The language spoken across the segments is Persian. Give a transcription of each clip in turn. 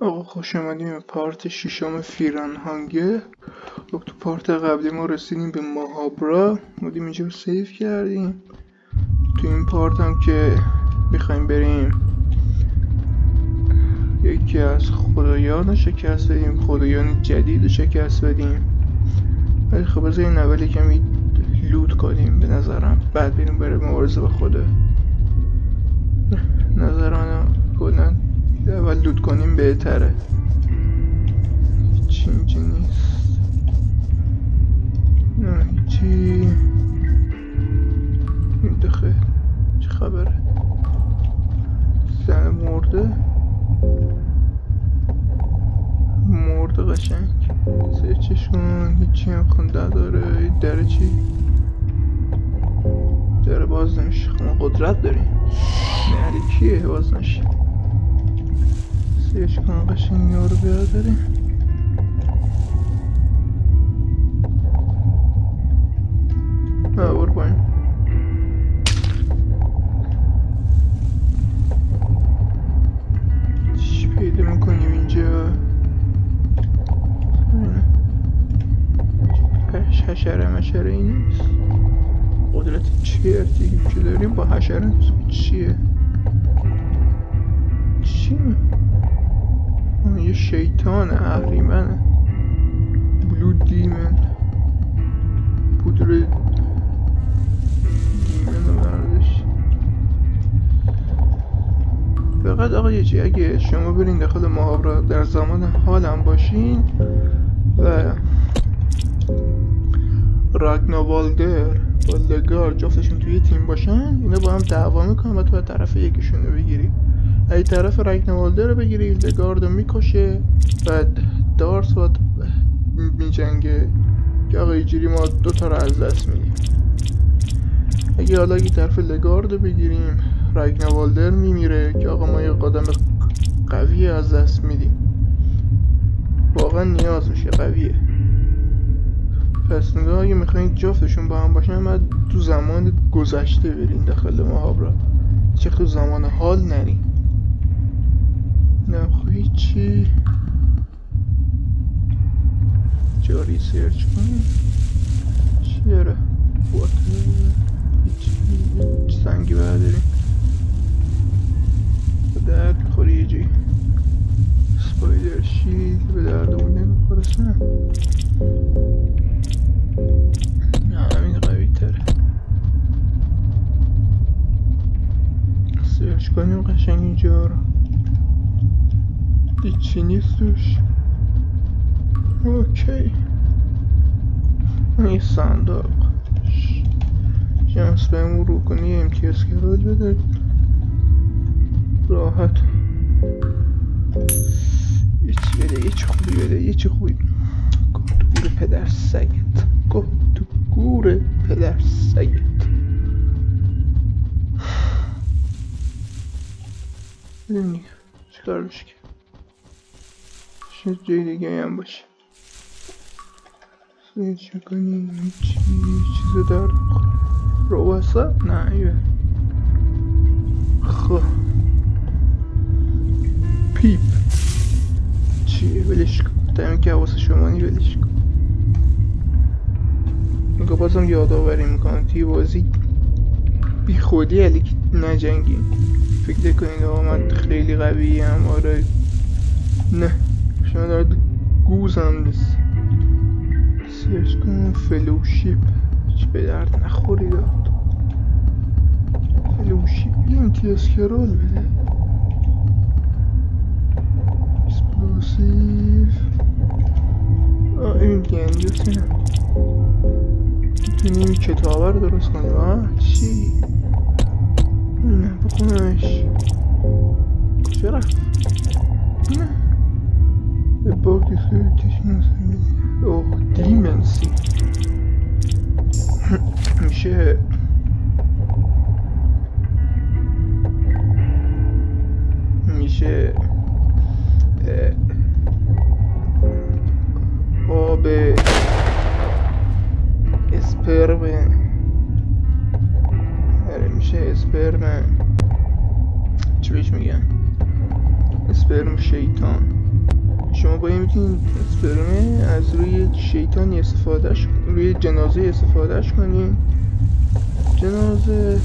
آقا خوش اومدیم به پارت ششم فیرانهانگه. خب تو پارت قبلی ما رسیدیم به ماهابرا، بودیم اینجا رو سیف کردیم. تو این پارت هم که میخوایم بریم یکی از خدایان رو شکست بدیم، خدایان جدید رو شکست بدیم. ولی خب بذارین اولی کمی لوت کنیم به نظرم، بعد بریم مبارزه با خدا. نظرانم کلا اول لوت کنیم بهتره. هیچی اینجا نیست، نه هیچی. این دخه چه خبره؟ زن مرده قشنگ. سرچش کن، هیچی هم خونده داره. دره چی؟ دره باز نمیشه. ما قدرت داریم، نهری کیه باز نشه؟ سرچ کن قشنگ یارو بیاداریم. برو پایین. چی پیدا میکنیم اینجا؟ حشره این نیست. قدرت چرتی که داریم با حشره چیه؟ چی؟ یه شیطان اهریمنه. بلو دیمن، پودر دیمن رو برداشت. فقط آقا یه چی، اگه شما برین داخل ماهابرا در زمان حال هم باشین و راگناوالدر با لگار جفتشون توی تیم باشن، اینا با هم دعوا میکنن و تو باید طرف یکیشون رو بگیری. اگه طرف راگناوالدر رو بگیری، لگارد رو میکشه و دارس باید میجنگه که آقا اینجوری ما دوتا رو از دست میدیم. اگه حالا اگه طرف لگارد رو بگیریم، راگناوالدر میمیره که آقا ما یه قدم قوی از دست میدیم. واقعا نیاز میشه قویه. پس نگاه اگه میخواین جفتشون با هم باشن، باید تو زمان گذشته برین داخل ماهابرا، چه تو زمان حال نرین. نه هیچی. جاری سرچ کنیم چی داره؟ هیچی سنگی برداریم به درد میخوری. یه جایی سپایدر شیلد به دردمون نمیخوره سنه. همین قوی تره. سرچ کنیم قشنگ اینجا رو. هیچی نیست توش. اوکی. این صندوق شانس بهمون رو کنی امتیاز کرال بده راحت. یه چی بده، یه چی خوبی بده، یه چی خوبی. گفت تو گور پدر سگت، گفت تو گور پدر سگت. بدیم دیگه چیکار بشه که شاید جای دیگه هم باشه. چه کنیم؟ چیز درد رو وسط؟ نه ایوه. خب پیپ چیه؟ ولش کن. تایمی که حواس شمانی ولش کن. اینگاه بازم یادآوری میکنم توی بازی بی خودی علیک نجنگیم. فکر کنید آقا من خیلی قوی هم. آره نه، شما دارد گوزم نیست. سرچ کنم فلوشیپ، چی به درد نخوری داد. فلوشیپ یه امتیاز کرال بده. اکسپلوسیف. این دیگه اینجاست. اینه میتونیم کتابه رو درست کنیم. چی؟ نه بخونمش. کجا رفت؟ نه باگ دیسکریپتیشن. اوه دیمنسی میشه آب اسپرم. آره میشه اسپرم. چی بهش میگن؟ اسپرم شیطان. شما با این میتونید اسپرمه از روی شیطانی استفادهش، روی جنازه استفادهش کنین. جنازه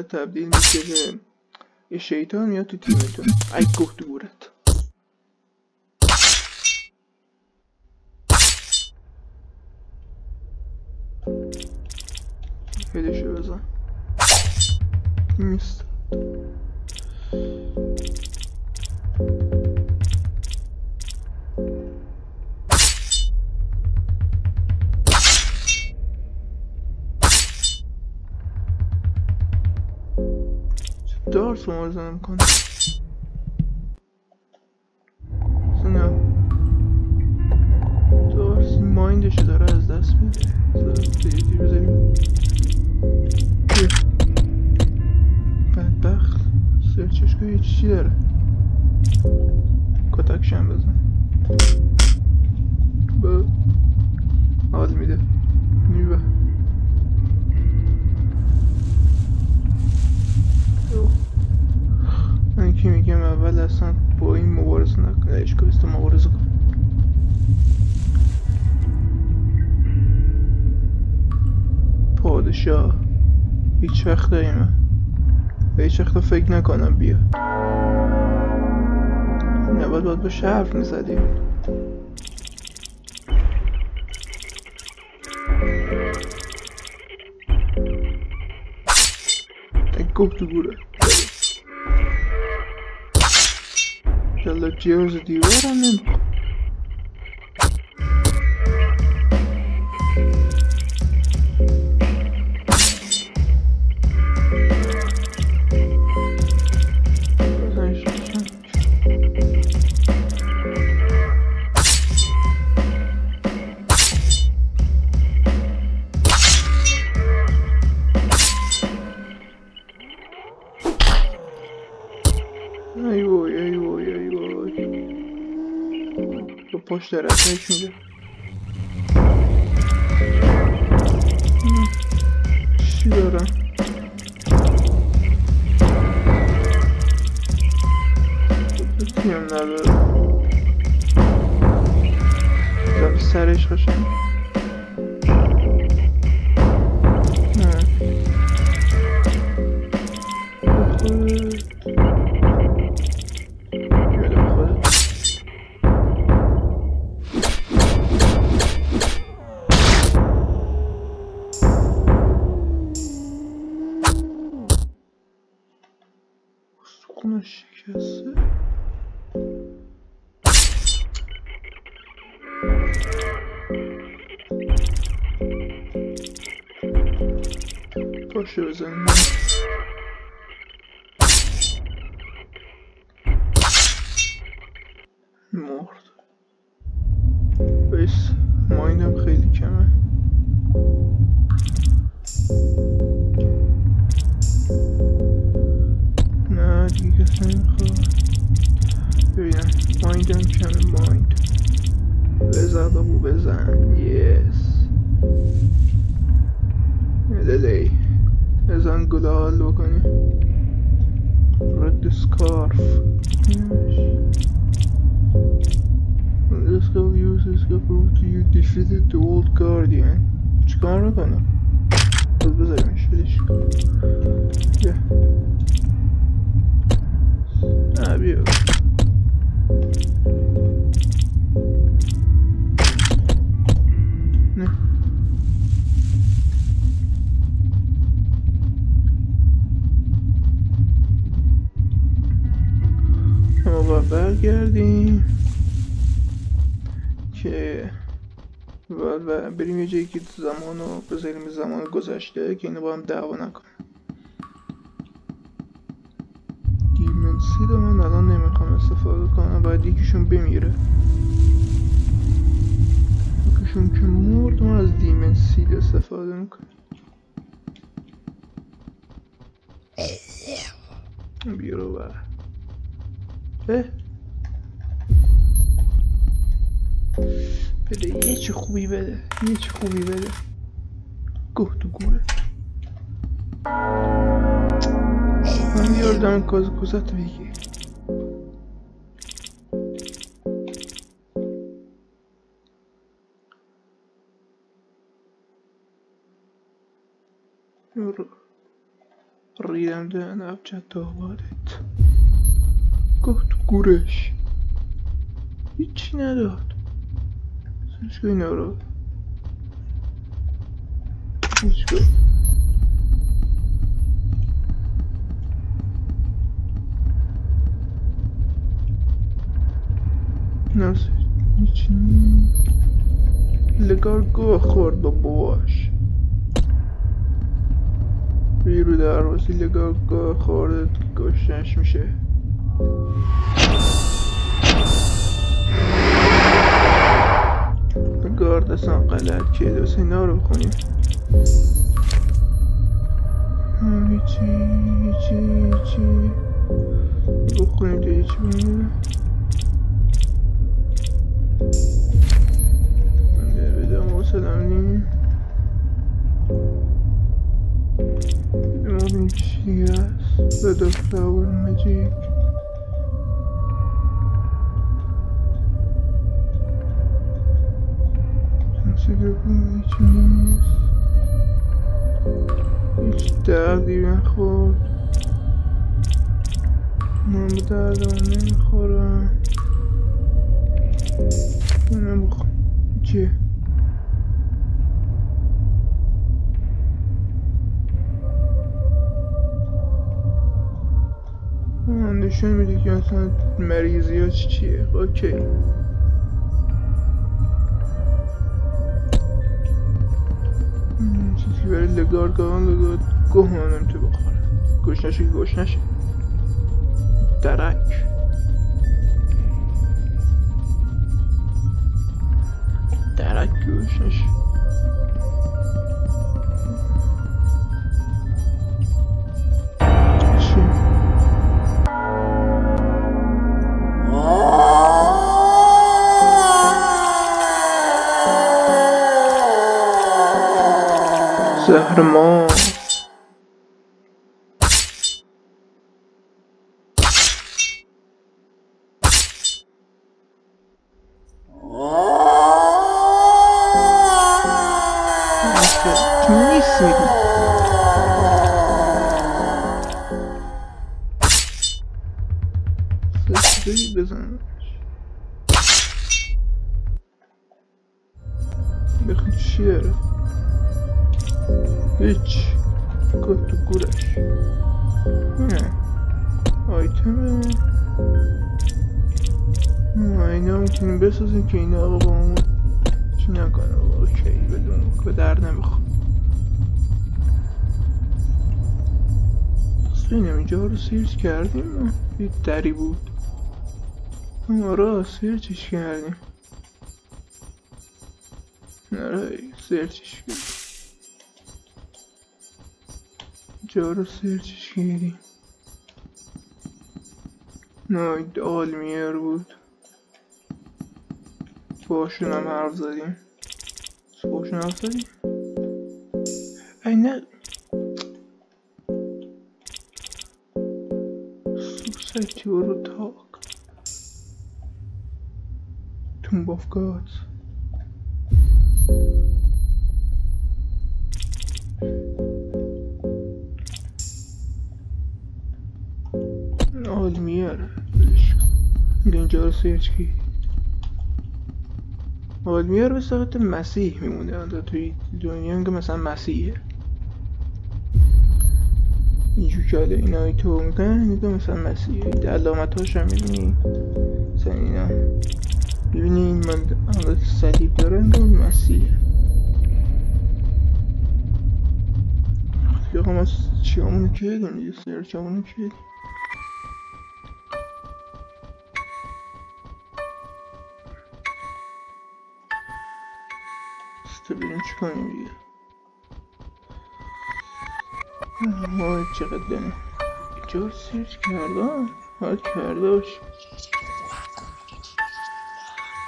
تبدیل میشه به یه شیطان میاد تو تیمتون. ای گفت دورت. هدشو بزن. نیست. دارس رو مزنم کنه. نه دارس مایندشو داره از دست میده. بذاریم بدبخت سرچش که یه چی داره. کتکشم بزن با حال میده نیبه. من که میگم اول اصلا با این مبارزه نکنه. اشکا بیست مبارزه کن. پادشاه هیچ وقت دایمه و هیچ وقت فکر نکنم بیا. نباید با حرف میزدیم. گفت تو گوره جلد جیوز دیوارم نمیخوام. ای وای با پشت رسنش میده. چی دارم؟ تیم نداره. زم سرش خشم. سخونش شکسته. پاشه بزنیم. مرد. بس مایندم خیلی کمه. نه دیگه کسی نمیخواد. ببینم مایندم کمه. مایند بزن بابو بزن. یس دلی بزن گلال بکنی. رد سکارف. Let's go use this to prove to you defeated the old guardian. چیکار میکنم؟ بذاریمش بدش. بیا نه بیا. نه ما باید برگردیم که باید بریم یه جایی که زمانو بذاریم زمان گذشته که اینو با هم دعوا نکنم. دیمنسی رو من الان نمیخوام استفاده کنم. باید یکیشون بمیره. یکیشون که مرد ما از دیمنسی استفاده میکنم. بیرو بر بده یه چی خوبی بده، یه چی خوبی بده. گوه تو گوره من بیاردم کازت بگی. ریدم دهن ابجد آبادت. گفت تو گورش هیچی نداد. سنشگاه اینا رو هیچگاه ناسه هیچی لگار گوه خورد با بواش. بیرو در واسی لگار گوه خورده گشتنش میشه. گارد اصلا غلط کرده واسه اینا رو بخونیم. هیچی بخونیم تا هیچی بمیره. بدم حوصلم نیم. بدم ببینیم چی دیگه هست. بدا فلاور ماجیک تنسیگر کنیم هیچی نیست. هیچ دردی نخورد. من به دردم نمیخورم. منم بخورم چیه؟ نشون میده که اصلا مریضیات چیه. اوکی چیزی برای لگارگان گوه منم تو بخوره. گوش نشه درک گوش نشه. زهر ما نیست میدی سرسدهی بزن بخون چی داره. هیچ کت تو گورش نه آیتمه. اینا میتونیم بسازیم که اینا آقا با همون چی نکنه. اوکی بدون که در نمیخوام. ببینم اینجا رو سیرچ کردیم. یه دری بود. آره سیرچش کردیم. آره سیرچش کردیم. اینجا رو سیرچش کردیم. نه آلمیر بود. باشون هم حرف زدیم. ای نه Society or talk Tomb of Gods آلمیر اینجا رو سرچ کی آلمیر به صورت مسیح میمونه توی دنیا که مثلا مسیحه. اینجور که حالا اینا ایتو میکنن اینجا مثلا مسیحه. علامت هاش هم میبینی مثلا اینا ببینی این من صلیب داره اینجا مسیحه. یا ما چی همونو کردیم دیگه سرچ همونو کردیم. بریم چی کنیم دیگه. وای چقدر دنه اینجا سرچ کردم. باید کرده باشه.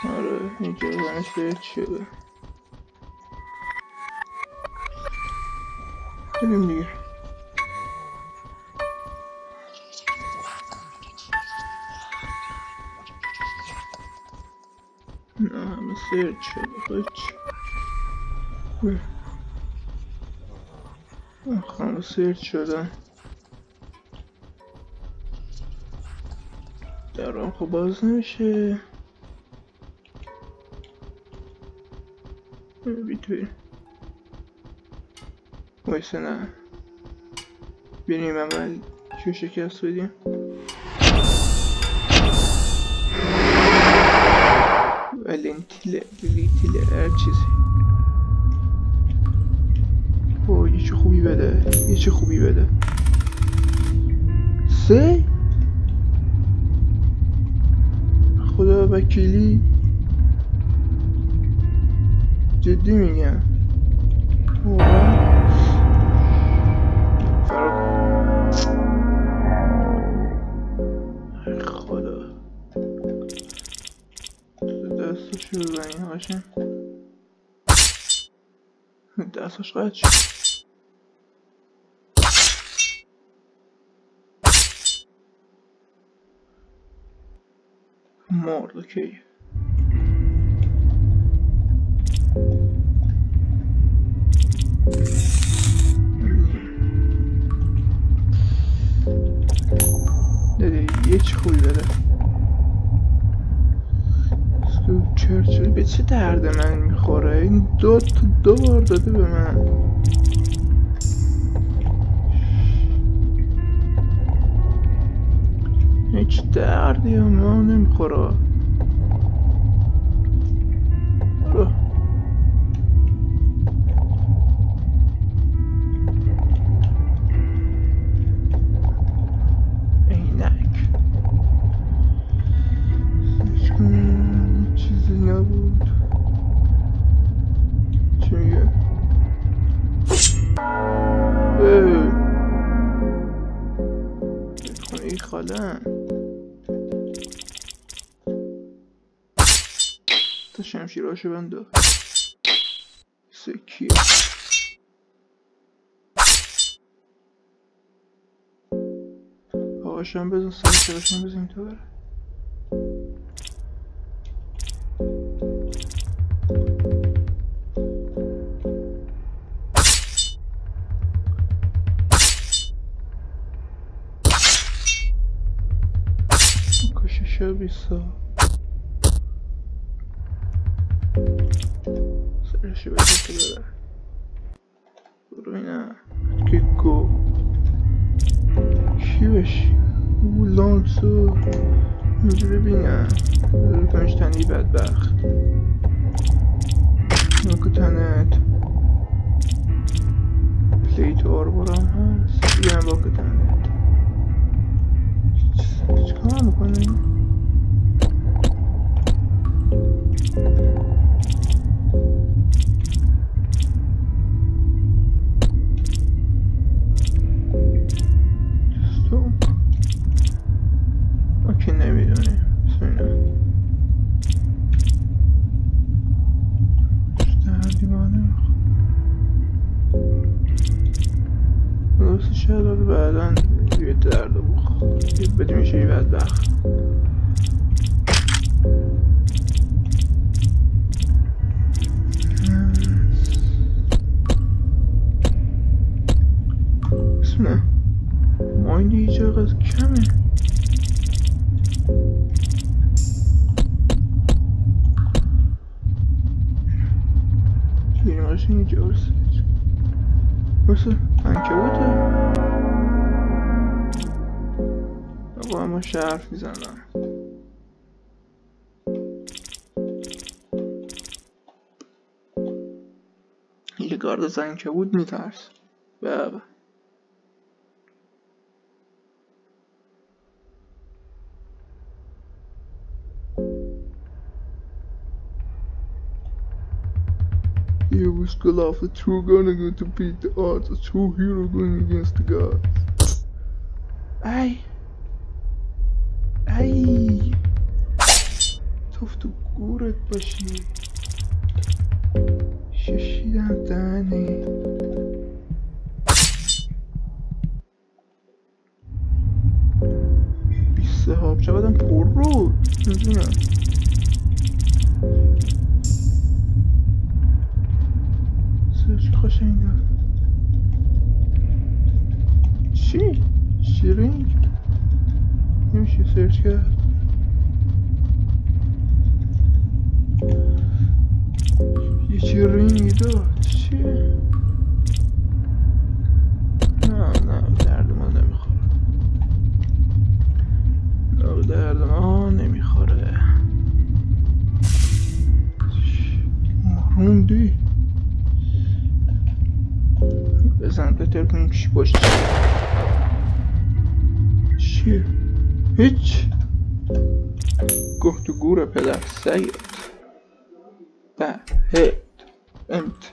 آره اینجا زنش سرچ شده. بریم دیگه. نه همه سرچ شده. همه سرچ شدن. درام خب باز نمیشه. بیتوی وایسه نه بریم اول کیو شکست بدیم. ولنتیله هر چیزی. یه چه خوبی بده. سه خدا وکیلی جدی میگم واقعا خدا دستش رو بزنی هاشم دستش قد شد. مرد اوکی. یه چی خوبی بده. چرچل به چه درد من میخوره؟ این دو بار داده به من. هیچ دردی هم من نمیخوره. تا شمشیراشو بنده سکیه. آقاشم بزن سرشم بزن تو بره. کششا بیسا سرشو بزن تو بره. برو اینه کیکو کی بشی لانسو اینجا ببینم رو کنش تنی بدبخت نکو تنت پلیت آربارم هست بیان باکو تنت چکار میکنه اوکی نمیدونی بسمینم دردی ما نمیخواد درست شاید بعدا یه درد بخواد بدی میشه یه بدبخت بسمینم مایندی هیچ قدر کمه اینجا برسه عنکبوته با همه شرف میزنم یه گارد از عنکبوت میترس بابا Here we skull off the true gonna go to beat the odds. A true hero going against the gods. Ay. تو گفت تو گورت باشی. ششیدم دهنی. بیسته ها چقدرم پر رو میدونم. سرچ قشنگه. چی؟ شیرینگ؟ نمیشه سرچ کرد. یه چی رینگی داد. چیه؟ نه درد ما نمیخوره. نه درد ما نمیخوره. روندی بزن بتر کنیم چی باشه. چیه؟ هیچ. گفت تو گور پدر سید ده انت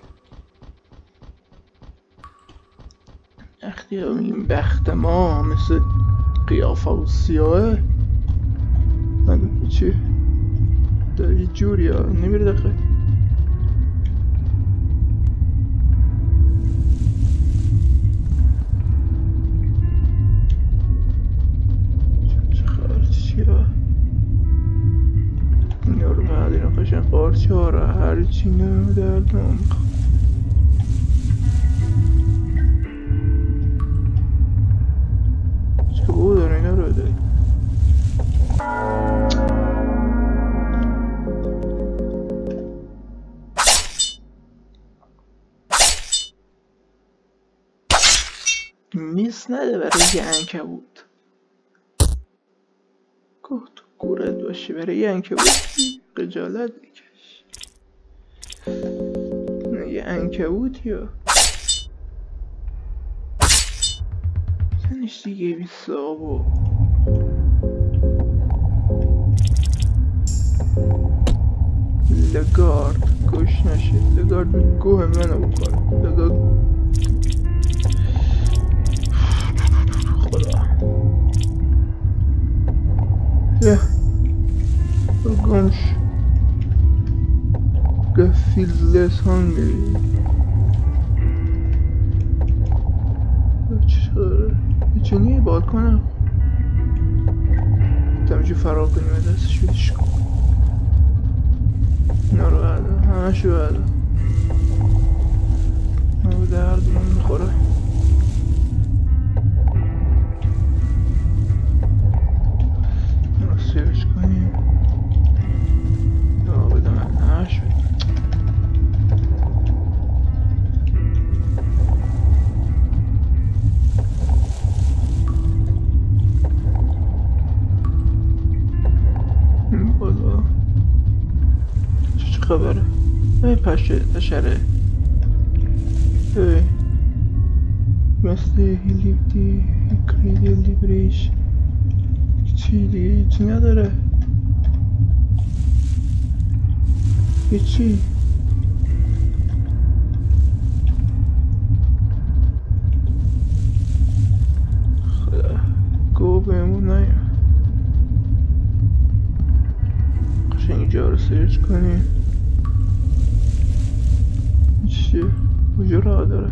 وقتی این بخت ما مثل قیافه و سیاهه. نگو چی؟ داری جوری ها نمیره دقیقه. چه خرچی ها این رو بعد این قشن قارچی ها را هرچی نمو درد نمیخواد. چه او داره اینا رو ده میز نده برای یه عنکبوت. گفت تو گورت باشی برای یه عنکبوت خجالت بکش. نه یه عنکبوت یا زنش دیگه بی صابو. لگارد گوش نشید. لگارد گوه منو بخوره. لگارد خدا یه گمش گفیلس هنگری. چرا چه نیه بالکنه تمجی فرار کنیم دستش بیدش کن. اینا رو برده همه شو برده. او درد من میخوره. سیوش کنیم. یا بده من همش بده. بالا چه خبره؟ ای پشره ای مثل هیلیفتی کریدی لیبریش چی دیگه هیچی نداره. هیچی خدا گو بهمون نیم. قشنگ اینجا رو سرچ کنیم. چیه؟ کجا راه داره؟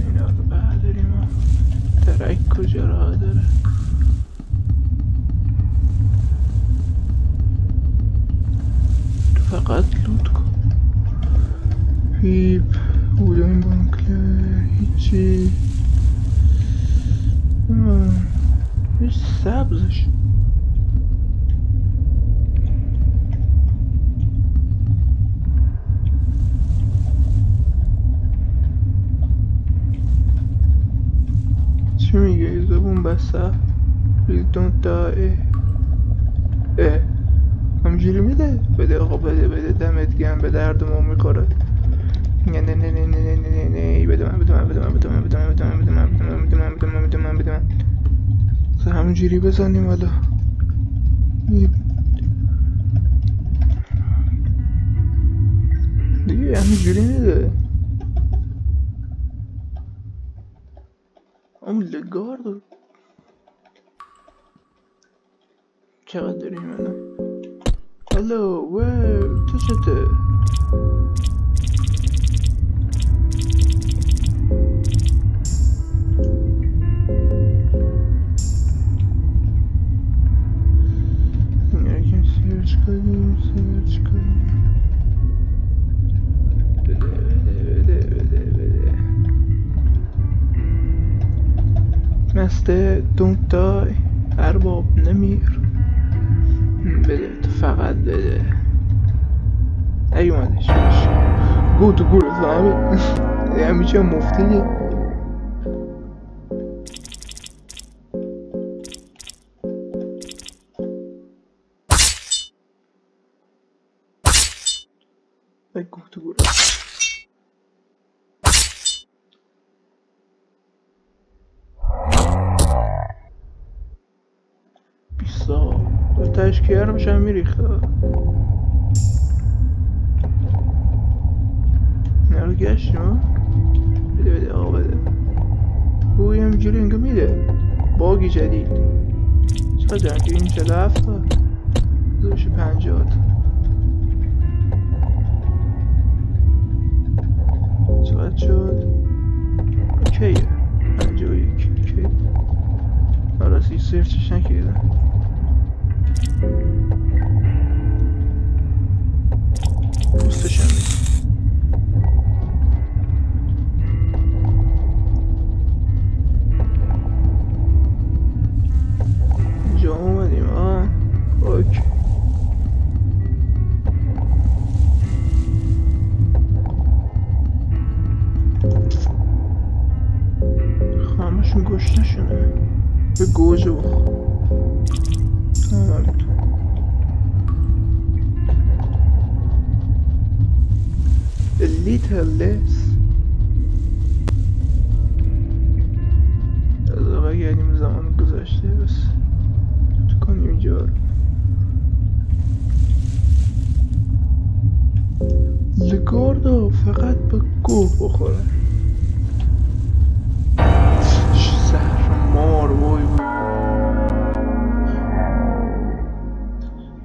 اینا رو برداریم. ترک کجا راه داره؟ تو فقط لود کن. پیپ بودن بانکلر هیچی. هیچ سبزش چی میگه؟ زبون بسته بیلدون تا همجوری میده. بده آقا بده دمت گرم به درد ما میخوره. نه نه نه نه نه نه نه بده من همونجوری بزنیم حالا. دیگه همینجوری میده. اون لگارد چقدر داریم منو؟ هلو واو تو چطور؟ یکم سرچ کنیم بده مسته don't die ارباب نمیر بده تو فقط بده ای اومدش گو تو گوره تو همیشه مفتیه ای گو تو گوره بیسا تشکیه رو میشم میریخته نرو گشتیم بده آقا بده اوی همجوری انگه میده باگی جدید چقدر جنگی این 47 تا دوش 50 چقدر شد اوکیه 51 اوکی راسی سرچش نکردم دوستش هم میده اینجا اومدیم اوکی همشون گشته شونه به گوجه بخور تمام A little less از آقا گردیم زمان گذاشته بس تو کنیم اینجا رو لگاردا فقط به گوه بخوره زهر مار وای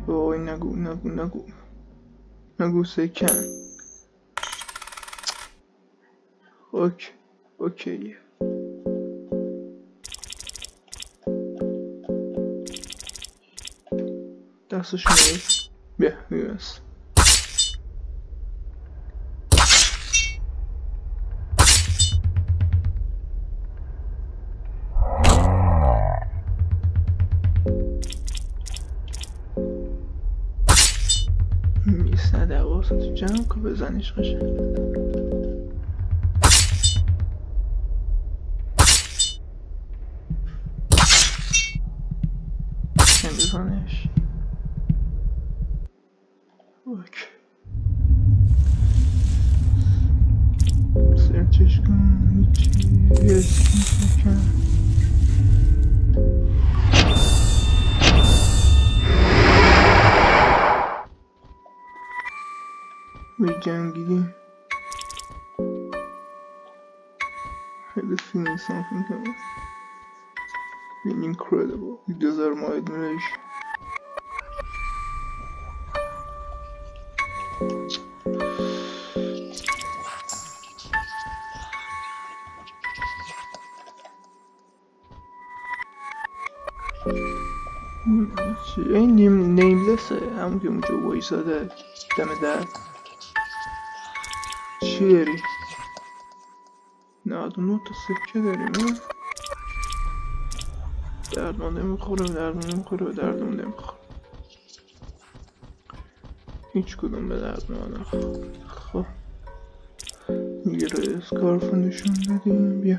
وای نگو سکن اوکی دستش میره بیا میبست میسنه دواسه تو جمع که بزنیش قشنگ بزنش اوکی سرچش کن هیچی اسکیپ کن می جنگیدیم خیلی فیلم something کنم incredible you deserve my admiration این نیملسه همون که اونجا وایساده دم در چی داری؟ 99 تا سکه داریم دردمان نمیخوره هیچ کدوم به درد نمیخوره خب یه رو اسکارفو نشون بدیم بیا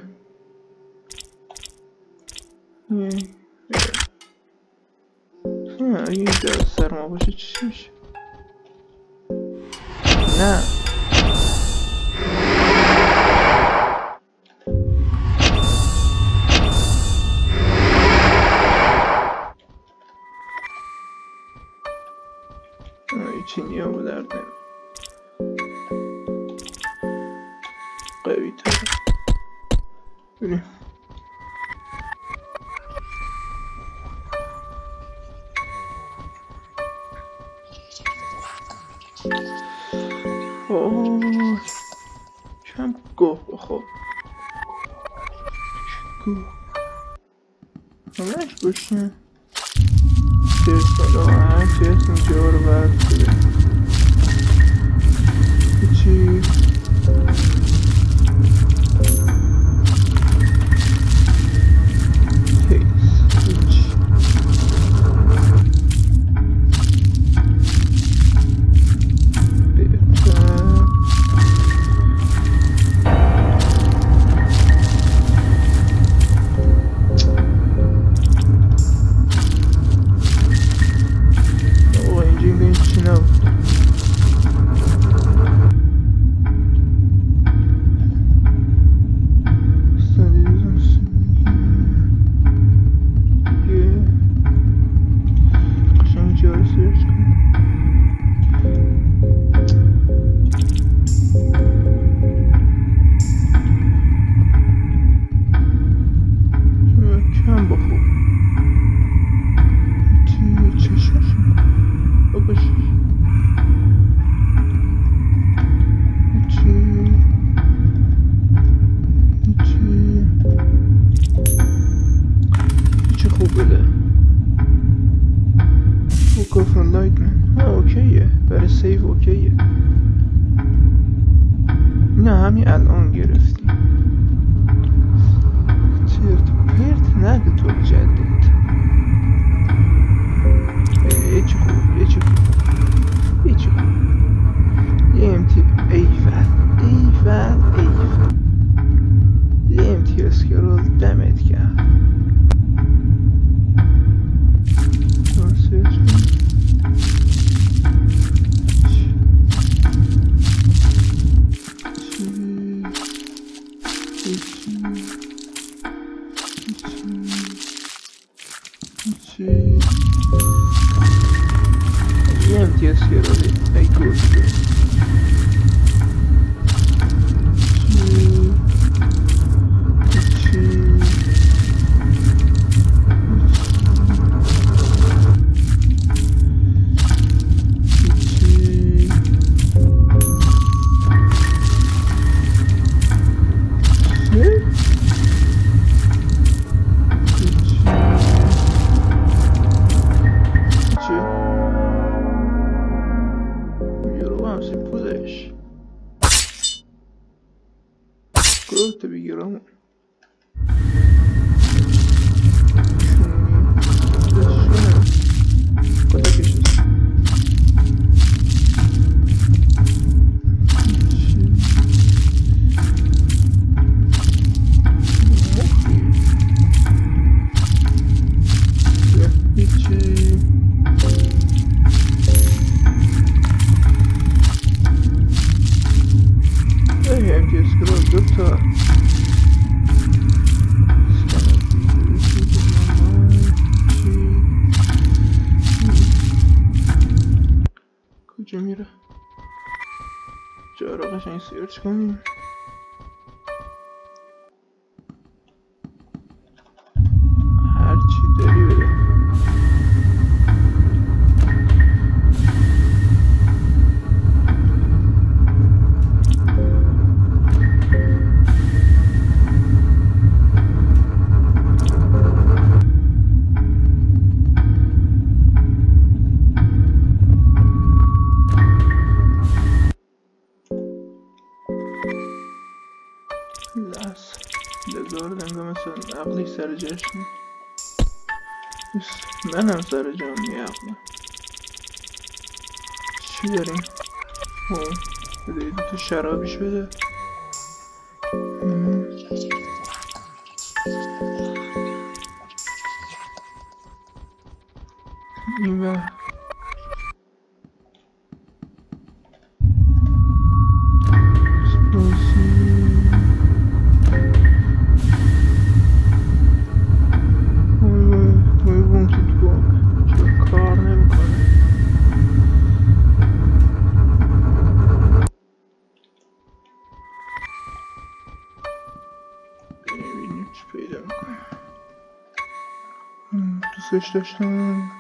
اگه این درد سر ما باشه چی میشه؟ نه چینی ها به درد نمیم قوی تره بریم وای کم گوه بخور. گوه همش گوشتن ترس حالا هرچی هست اینجا رو برد بده. چی؟ اوکیه برای سیو اوکیه. نه همین الان گرفتیم. چرت و پرت نگو تو جدت. چی خوب یه چی خوب یه چی خوب یه یه امتیاز که رو دمت کرد. یه امتیاز که رو دید ای گوزده. Круто бегером. Куда пишешь? کجا میره؟ جا رو قشنگ سیرچ کنیم. هرچی داری بده. لگاردنگا مثلا عقلی سر جشن من هم سر جام میعقلم. چی داریم؟ بده دوتا شرابیش بده. این و پیدا میکنم. دوستش داشتم.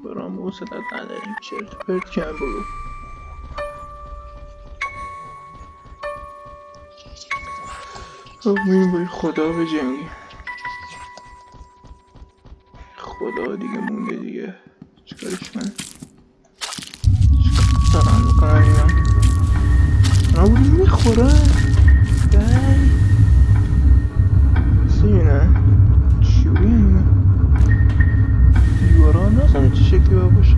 برام حوصلت نداریم چرت و پرت کن بگو. خب میریم باید خدا بجنگیم. خدا دیگه مونده دیگه، چیکارش کنم؟ چیکار دارم میکنم اینا؟ اونا بودی میخورن؟ دای سینه چیوری اینا؟ دیوارا هم نازم چه شکلی باید باشه؟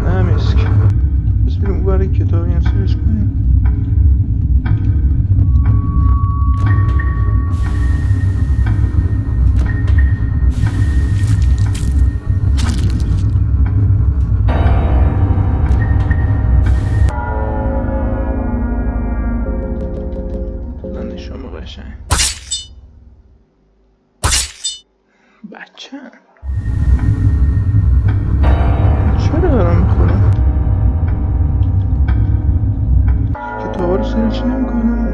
نه مسک. بس بریم اون برای کتابی هم سرش کنیم. بچه چرا دارم میخورم؟ کتابا رو سرچ نمیکنم.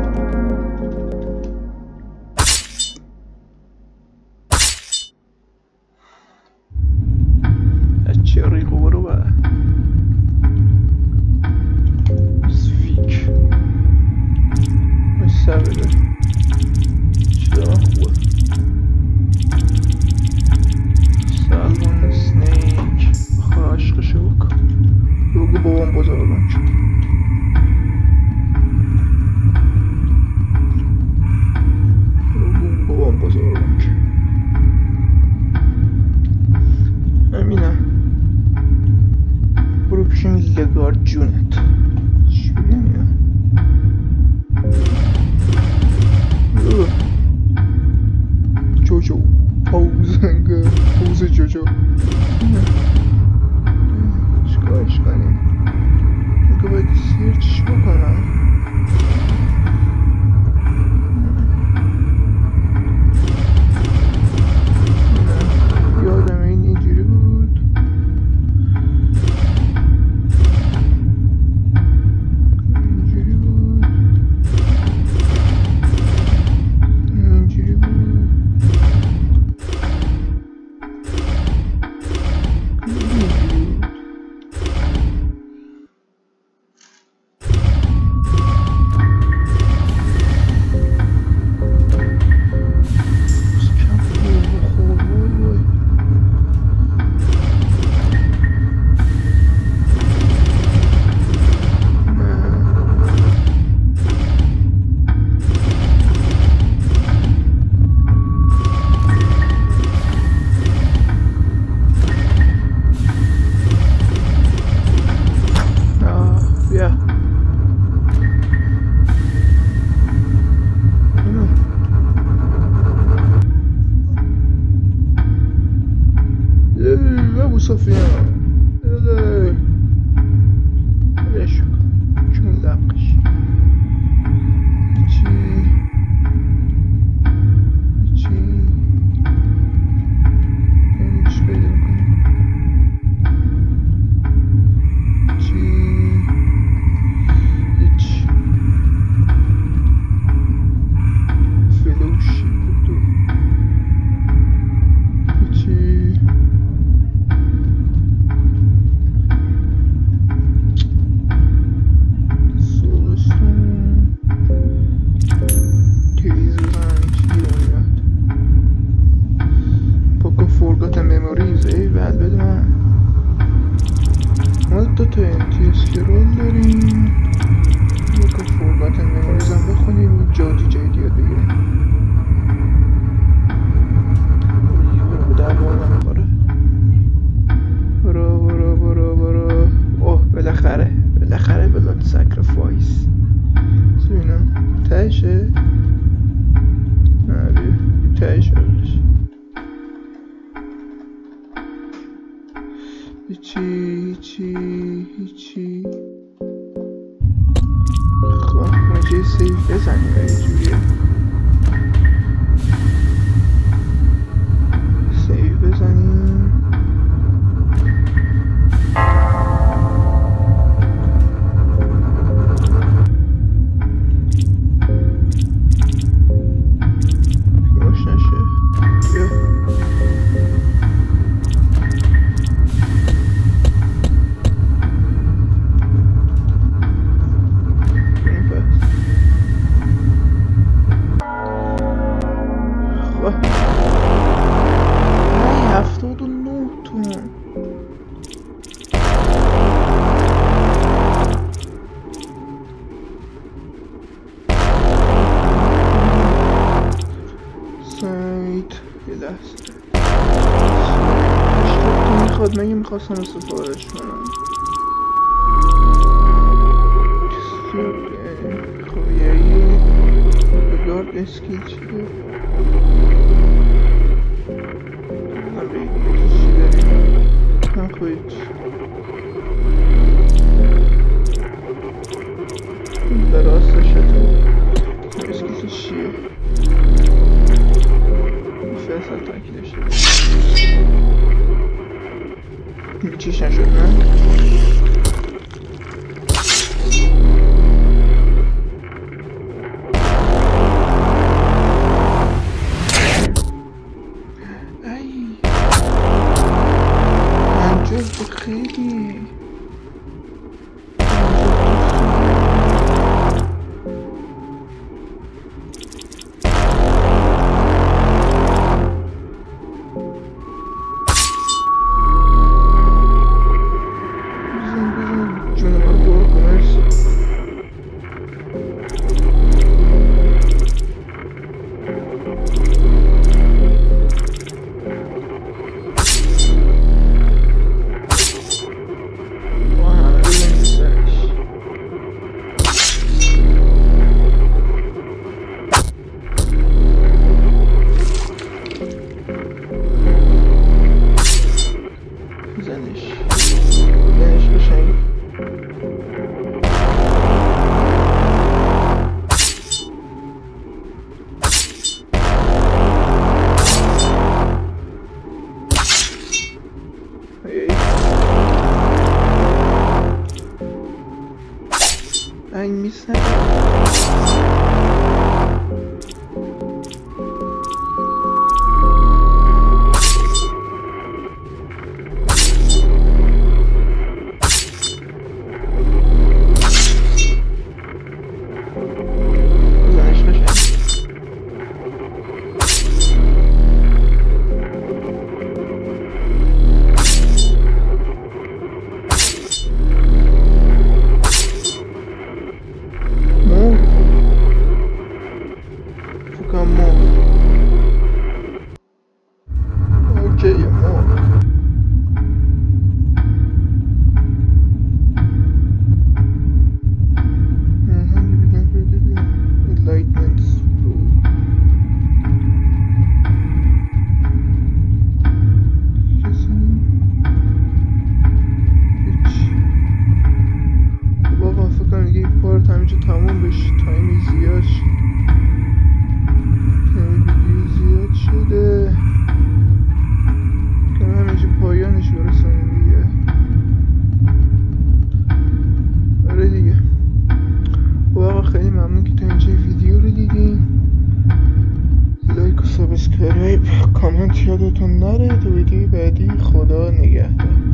بچه ریقو برو با سفیک مثل بده چی دارم خوبه. سالمون سنیک بخواه عشقشو بکن بگو بابام بزرگم شد. بگو بابام بزرگم شد. همینه برو پیش این لگارد جونت. چی بگم جوجو پوز جوجو چیکارش کنیم؟ میگه باید سرچش بکنم. یادم این اینجوری بود. اینجوری بود. اینجوری بود. صوفیا يلا ليش شو نلاقش بالاخره بلاد ساکریفایس سوینا تهشه نه بیا تهشه بلش هیچی خب مجه سیف بزنیم اگه جوریه سیف بزنیم کن. سعید یه لحظه اشتاق میخواد، مگه میخواستم استفادهش کنم. خب یه گارد اسکیل چیه؟ من به یکی چی داریم؟ من خواهید در راستش اسکیل چیه؟ فیصل تاکیدش داریم چیش نشد نه؟ خیلی این میسن تموم بشه. تایم زیاد شده که من همینجا پایانش برسانیم دیگه. آره دیگه. و آقا خیلی ممنون که تا اینجا ویدیو رو دیدین. لایک و سابسکرایب کامنت یادتون نره. تا ویدیو بعدی خدا نگهدار.